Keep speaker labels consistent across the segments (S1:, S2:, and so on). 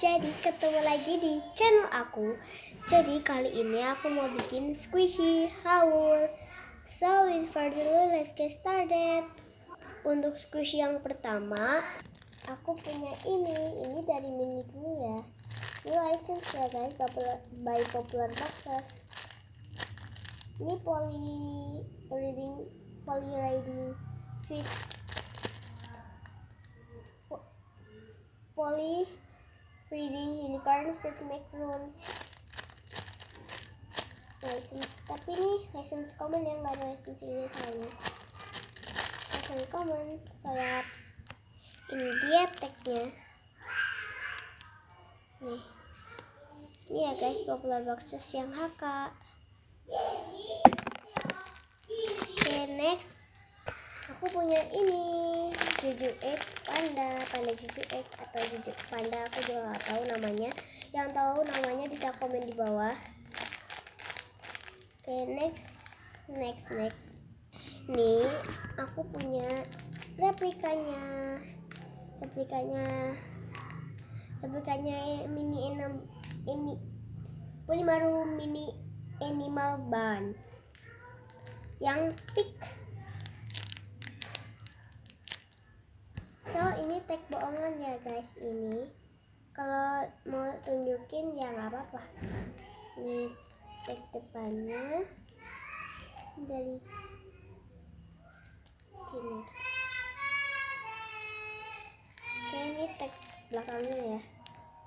S1: Jadi ketemu lagi di channel aku. Jadi kali ini aku mau bikin squishy haul. So with further ado, let's get started. Untuk squishy yang pertama, aku punya ini dari Mini dulu ya. Ini license ya guys, by Popular Boxes. Ini poly riding sweet poly reading unicorn set macaron license, tapi ini license common yang nggak ada license ini soalnya license common. Soyaps, ini dia tagnya nih, ini ya guys, Popular Boxes yang HK. Oke, next aku punya ini Juju Egg Panda Juju Egg atau Juju Panda, aku juga nggak tahu namanya. Yang tahu namanya bisa komen di bawah. Oke, next. Nih, aku punya replikanya mini Polimaru mini animal barn yang pink. So ini tag bohongan ya guys, ini kalau mau tunjukin ya nggak apa-apa. Ini tag depannya dari sini. Oke, ini tag belakangnya ya,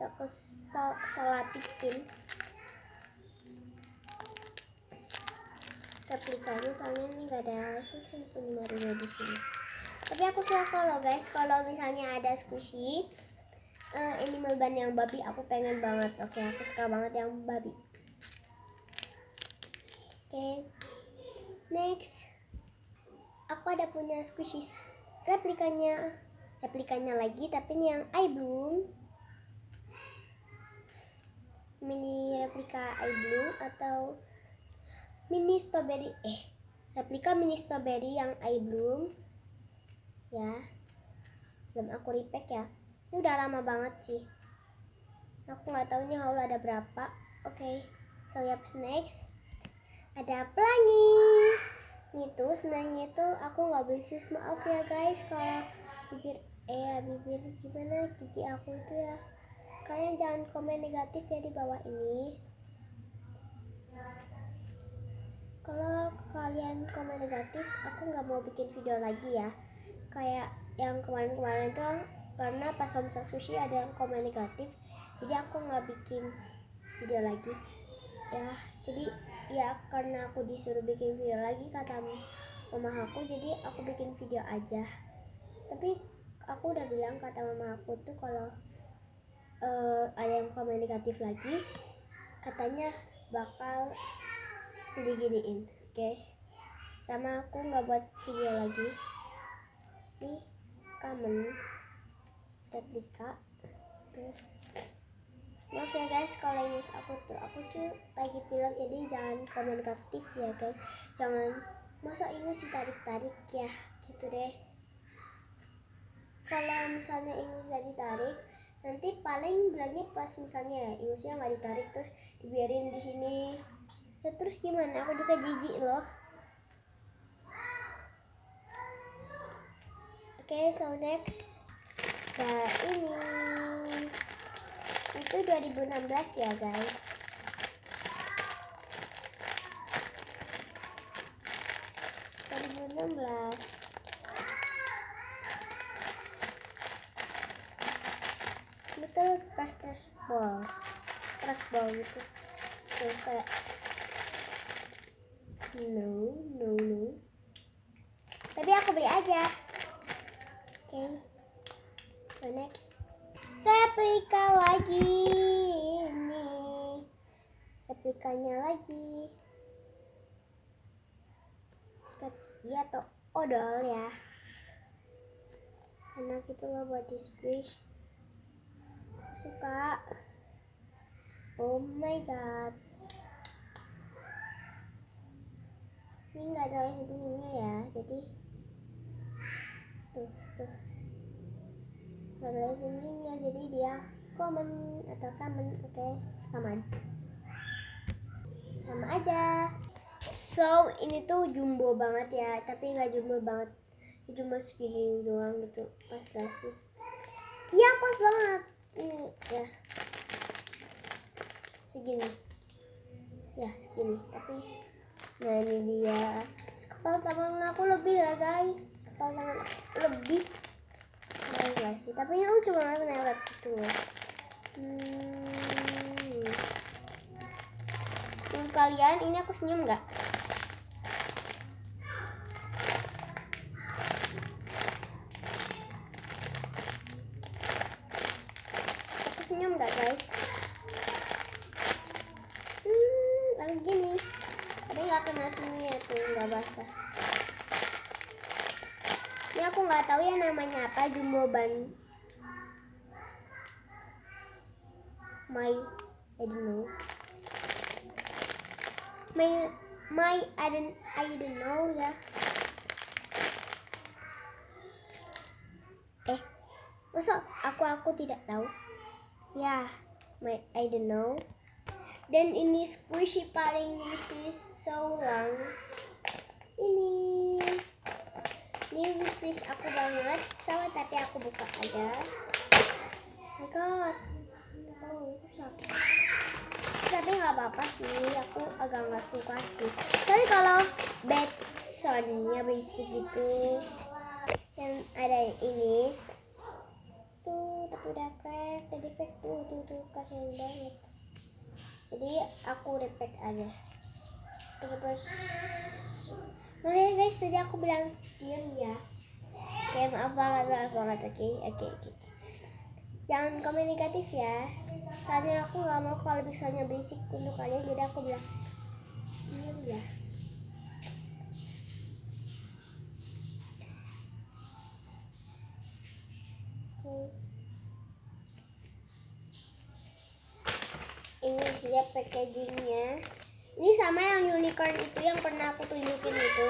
S1: aku selatikin replikanya soalnya ini nggak ada license Polimarunya di sini. Tapi aku suka loh guys, kalau misalnya ada squishy animal ban yang babi, aku pengen banget. Oke, aku suka banget yang babi. Oke, next aku ada punya squishy replikanya lagi, tapi ini yang iBloom, mini replika iBloom atau mini strawberry replika mini strawberry yang iBloom ya. Belum aku repack ya, ini udah lama banget sih, aku nggak tahu ini haul ada berapa. Oke, so yap, next ada pelangi. Ini tuh sebenarnya itu aku nggak beli sis, maaf ya guys kalau bibir gimana gigi aku itu ya. Kalian jangan komen negatif ya di bawah ini. Kalau kalian komen negatif, aku nggak mau bikin video lagi ya. Kayak yang kemarin tuh, karena pas homestay sushi ada yang komen negatif, jadi aku nggak bikin video lagi ya. Jadi ya karena aku disuruh bikin video lagi kata mama aku, jadi aku bikin video aja. Tapi aku udah bilang kata mama aku tuh kalau ada yang komen negatif lagi, katanya bakal diginiin. Oke, sama aku nggak buat video lagi. Nih common replika tuh. Maaf ya guys kalau news aku tuh lagi pilek, jadi jangan komen negatif ya guys. Jangan masa ingus ditarik-tarik ya, gitu deh. Kalau misalnya ingus gak ditarik, nanti paling bilangnya pas misalnya ingusnya nggak ditarik terus dibiarin di sini ya, terus gimana? Aku juga jijik loh. Oke, so next nah ini itu 2016 ya guys. Betul, trash ball gitu tuh, kayak no, tapi aku beli aja. Oke, so next replika lagi, ini replikanya lagi sikat gigi atau odol ya, enak gitu loh buat di squish, aku suka. Oh my god, ini nggak ada license-nya ya, jadi tuh nggak ada license-nya, jadi dia komen atau kamen. Oke, sama aja. So ini tuh jumbo banget ya, tapi nggak jumbo banget, cuma segini doang gitu. Pas gak sih? Iya pas banget ini ya, segini ya, segini. Tapi nah ini dia, kepala tangan aku lebih lah guys, kepala tangan lebih. Nah, enggak sih, tapi ini cuma lewat gitu loh. Menurut kalian ini aku senyum nggak? Aku senyum nggak guys? Lalu gini, tapi nggak kena senyumnya tuh, nggak basah. Ini aku nggak tahu ya namanya apa, jumbo ban. I don't know. I don't know ya. Masa aku tidak tahu? Ya, I don't know. Dan ini squishy paling wishlist so long. Ini wishlist aku banget, sama tapi aku buka aja. Oh my god, rusak. Tapi nggak apa-apa sih, aku agak nggak suka sih. Soalnya kalau Batson-nya berisik gitu, yang ada ini tuh, tapi udah crack, udah defect tuh kasihan banget. Jadi aku repack aja. Terus, makanya guys tadi aku bilang diam ya. Oke, maaf banget. Oke. Jangan komen negatif ya. Soalnya aku nggak mau kalau misalnya berisik untuk kalian, jadi aku bilang diam ya. Oke. Ini dia packagingnya. Ini sama yang unicorn itu yang pernah aku tunjukin itu.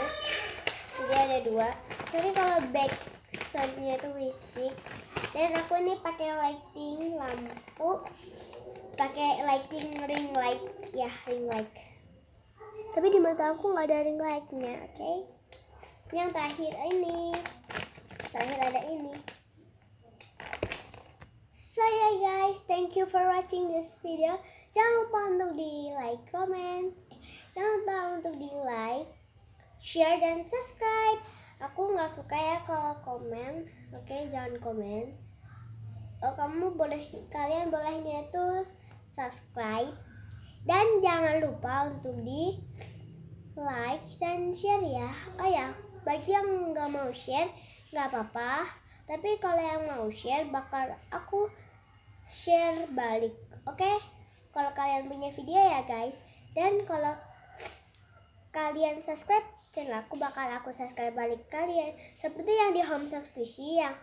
S1: Jadi ada 2. Sorry kalau backsoundnya itu berisik. Dan aku ini pakai lighting lampu, pakai lighting ring light ya, ring light. Tapi di mata aku nggak ada ring lightnya, oke? Yang terakhir ada ini. So yeah guys, thank you for watching this video. Jangan lupa untuk di like, comment. Jangan lupa untuk di like, share dan subscribe. Aku nggak suka ya kalau komen, oke? Jangan komen. Kalian bolehnya itu subscribe dan jangan lupa untuk di like dan share ya. Oh ya, bagi yang nggak mau share nggak apa-apa, tapi kalau yang mau share bakal aku share balik, oke? Kalau kalian punya video ya guys, dan kalau kalian subscribe channel aku, bakal aku subscribe balik kalian, seperti yang di Homestar Squishy yang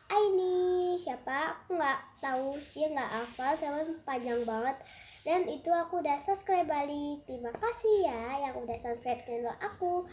S1: ini siapa aku nggak tahu sih, nggak hafal, sama panjang banget. Dan itu aku udah subscribe balik. Terima kasih ya yang udah subscribe channel aku.